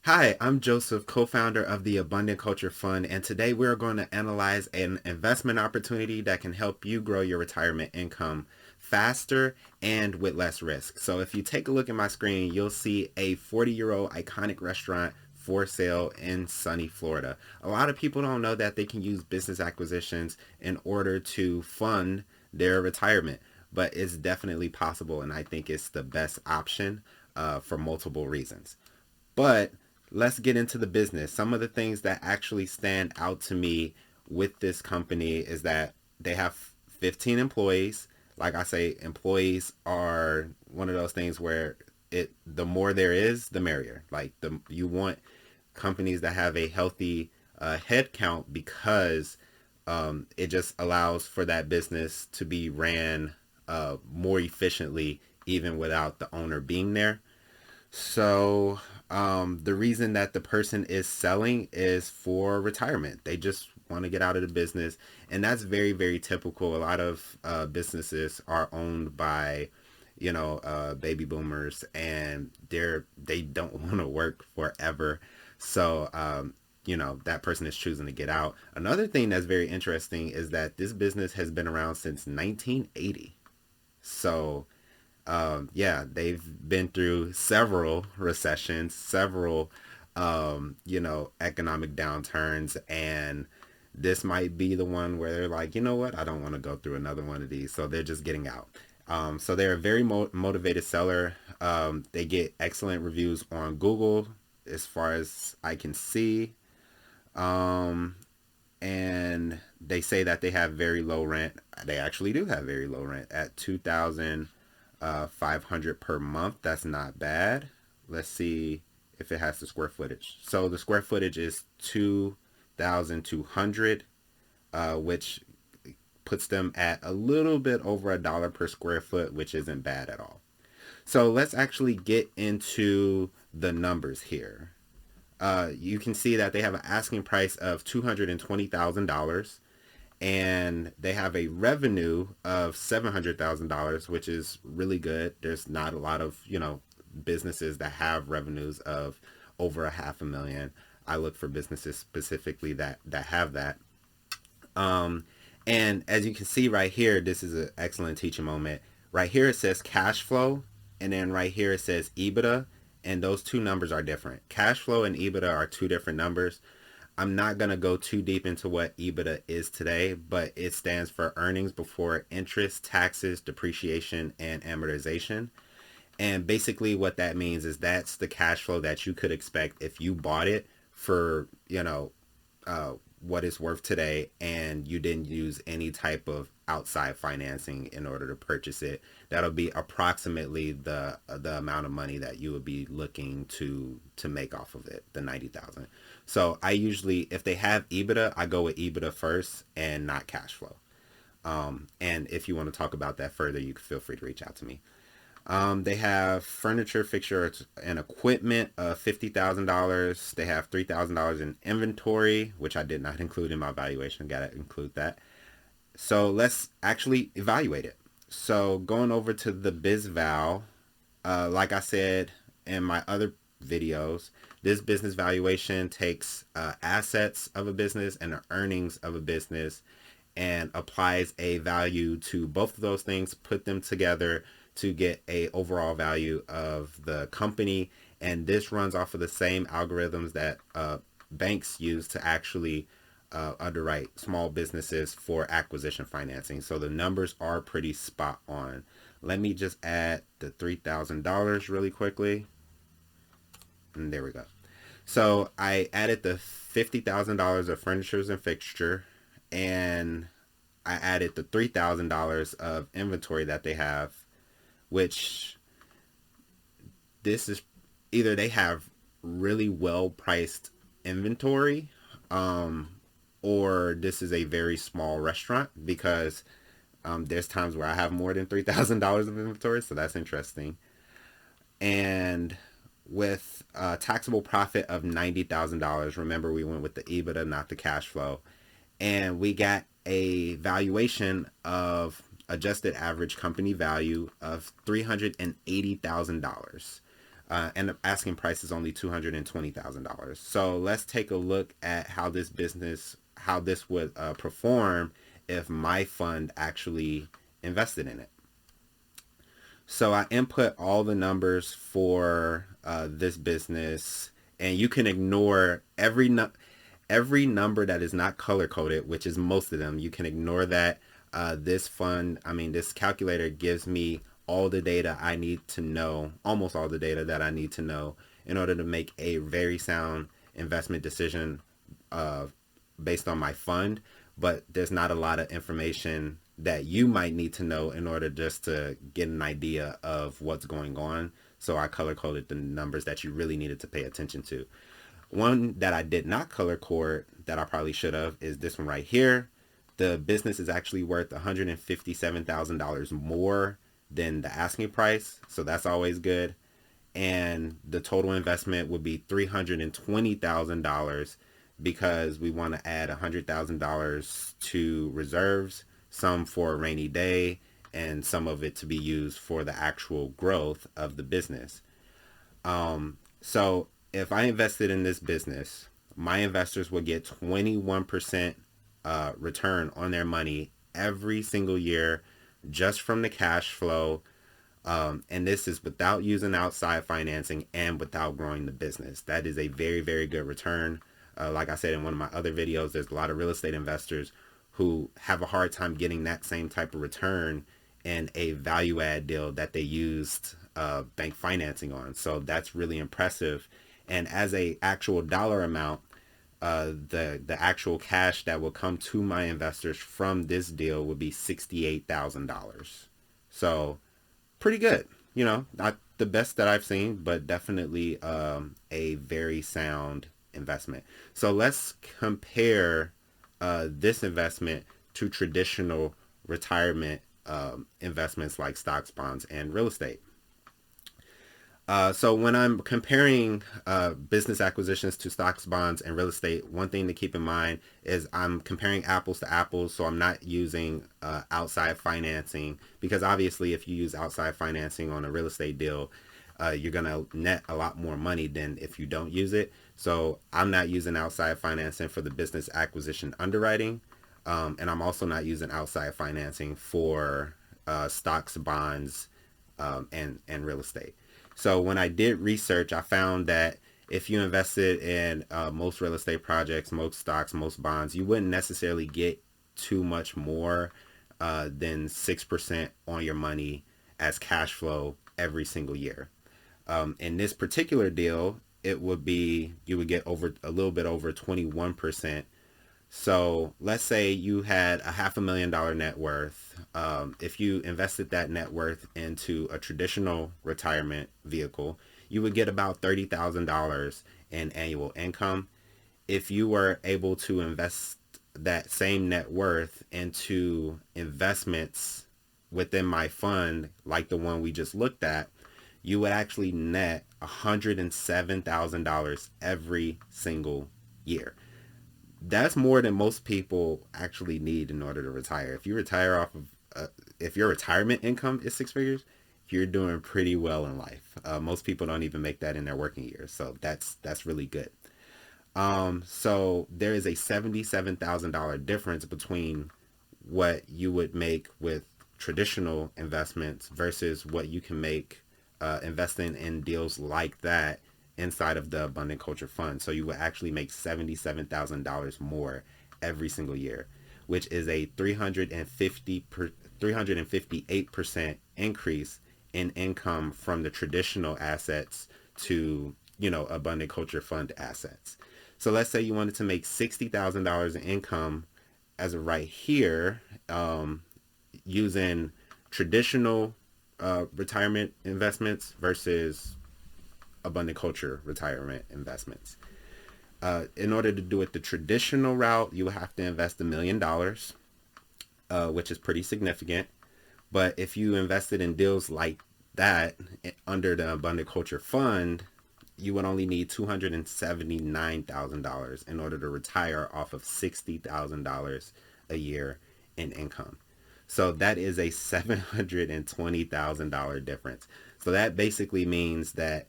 Hi, I'm Joseph, co-founder of the Abundant Culture Fund, and today we're going to analyze an investment opportunity that can help you grow your retirement income faster and with less risk. So if you take a look at my screen, you'll see a 40-year-old iconic restaurant for sale in sunny Florida. A lot of people don't know that they can use business acquisitions in order to fund their retirement, but it's definitely possible, and I think it's the best option for multiple reasons. But let's get into the business. Some of the things that actually stand out to me with this company is that they have 15 employees. Like I say, employees are one of those things where the more there is, the merrier. Like the you want companies that have a healthy head count because it just allows for that business to be ran more efficiently even without the owner being there. So the reason that the person is selling is for retirement. They just want to get out of the business, and that's very, very typical. A lot of businesses are owned by, baby boomers, and they don't want to work forever. So that person is choosing to get out. Another thing that's very interesting is that this business has been around since 1980. So yeah, they've been through several recessions, several, economic downturns, and this might be the one where they're like, you know what, I don't want to go through another one of these, so they're just getting out. So they're a very motivated seller. They get excellent reviews on Google, as far as I can see. Um, and they say that they have very low rent. They actually do have very low rent at 2,500 per month. That's not bad. Let's see if it has the square footage. So the square footage is 2,200, which puts them at a little bit over $1 per square foot, which isn't bad at all. So let's actually get into the numbers here. You can see that they have an asking price of $220,000, and they have a revenue of $700,000, which is really good. There's not a lot of businesses that have revenues of over a half a million. I look for businesses specifically that have that. Um, and as you can see right here, this is an excellent teaching moment. Right here it says cash flow, and then right here it says EBITDA, and those two numbers are different. Cash flow and EBITDA are two different numbers. I'm not going to go too deep into what EBITDA is today, but it stands for earnings before interest, taxes, depreciation, and amortization. And basically, what that means is that's the cash flow that you could expect if you bought it for, what it's worth today, and you didn't use any type of outside financing in order to purchase it. That'll be approximately the amount of money that you would be looking to make off of it, the 90,000. So I usually, if they have EBITDA, I go with EBITDA first and not cash flow. And if you want to talk about that further, you can feel free to reach out to me. They have furniture, fixture, and equipment of $50,000. They have $3,000 in inventory, which I did not include in my valuation. Got to include that. So let's actually evaluate it. So going over to the BizVal, like I said in my other videos, this business valuation takes assets of a business and the earnings of a business and applies a value to both of those things, put them together to get a overall value of the company. And this runs off of the same algorithms that banks use to actually underwrite small businesses for acquisition financing. So the numbers are pretty spot on. Let me just add the $3,000 really quickly. And there we go. So I added the $50,000 of furnitures and fixture, and I added the $3,000 of inventory that they have, which this is either they have really well priced inventory, um, or this is a very small restaurant because there's times where I have more than $3,000 of inventory, so that's interesting. And with a taxable profit of $90,000, remember we went with the EBITDA, not the cash flow, and we got a valuation of adjusted average company value of $380,000. And the asking price is only $220,000. So let's take a look at how this would perform if my fund actually invested in it. So I input all the numbers for this business, and you can ignore every number that is not color coded, which is most of them. You can ignore that. This calculator gives me all the data I need to know, almost all the data that I need to know in order to make a very sound investment decision uh, based on my fund. But there's not a lot of information that you might need to know in order just to get an idea of what's going on. So I color coded the numbers that you really needed to pay attention to. One that I did not color code that I probably should have is this one right here. The business is actually worth $157,000 more than the asking price, so that's always good. And the total investment would be $320,000 because we want to add $100,000 to reserves, some for a rainy day, and some of it to be used for the actual growth of the business. So if I invested in this business, my investors would get 21% return on their money every single year just from the cash flow. And this is without using outside financing and without growing the business. That is a very, very good return. Like I said in one of my other videos, there's a lot of real estate investors who have a hard time getting that same type of return in a value add deal that they used bank financing on. So that's really impressive. And as a actual dollar amount, the actual cash that will come to my investors from this deal would be $68,000. So pretty good. Not the best that I've seen, but definitely a very sound investment. So let's compare this investment to traditional retirement investments like stocks, bonds, and real estate. So when I'm comparing business acquisitions to stocks, bonds, and real estate, one thing to keep in mind is I'm comparing apples to apples. So I'm not using outside financing because obviously if you use outside financing on a real estate deal, you're going to net a lot more money than if you don't use it. So I'm not using outside financing for the business acquisition underwriting. And I'm also not using outside financing for stocks, bonds, and real estate. So when I did research, I found that if you invested in most real estate projects, most stocks, most bonds, you wouldn't necessarily get too much more than 6% on your money as cash flow every single year. In this particular deal, you would get over a little bit over 21%. So let's say you had a $500,000 net worth. If you invested that net worth into a traditional retirement vehicle, you would get about $30,000 in annual income. If you were able to invest that same net worth into investments within my fund, like the one we just looked at, you would actually net $107,000 every single year. That's more than most people actually need in order to retire. If you retire off of, if your retirement income is six figures, you're doing pretty well in life. Most people don't even make that in their working years, so that's really good. So there is a $77,000 difference between what you would make with traditional investments versus what you can make investing in deals like that inside of the Abundant Culture Fund. So you will actually make $77,000 more every single year, which is a 358% increase in income from the traditional assets to, Abundant Culture Fund assets. So let's say you wanted to make $60,000 in income as of right here, using traditional retirement investments versus Abundant Culture retirement investments. In order to do it the traditional route, you would have to invest $1 million, which is pretty significant. But if you invested in deals like that under the Abundant Culture Fund, you would only need $279,000 in order to retire off of $60,000 a year in income. So that is a $720,000 difference. So that basically means that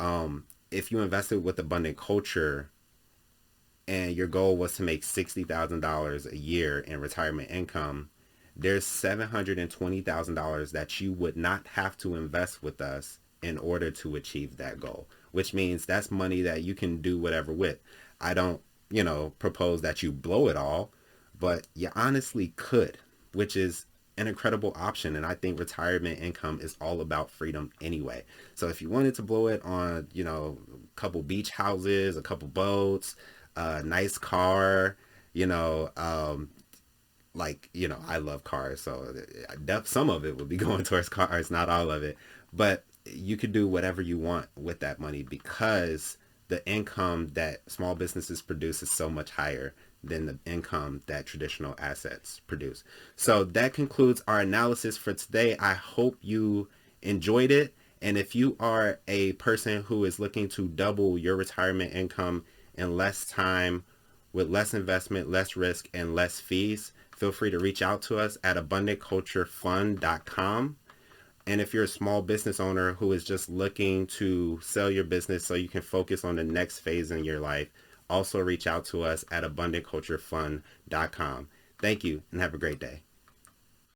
If you invested with Abundant Culture and your goal was to make $60,000 a year in retirement income, there's $720,000 that you would not have to invest with us in order to achieve that goal, which means that's money that you can do whatever with. I don't, propose that you blow it all, but you honestly could, which is an incredible option. And I think retirement income is all about freedom anyway. So if you wanted to blow it on, a couple beach houses, a couple boats, a nice car, you know, I love cars, so some of it would be going towards cars, not all of it. But you could do whatever you want with that money because the income that small businesses produce is so much higher than the income that traditional assets produce. So that concludes our analysis for today. I hope you enjoyed it. And if you are a person who is looking to double your retirement income in less time, with less investment, less risk, and less fees, feel free to reach out to us at abundantculturefund.com. And if you're a small business owner who is just looking to sell your business so you can focus on the next phase in your life, also reach out to us at abundantculturefund.com. Thank you and have a great day.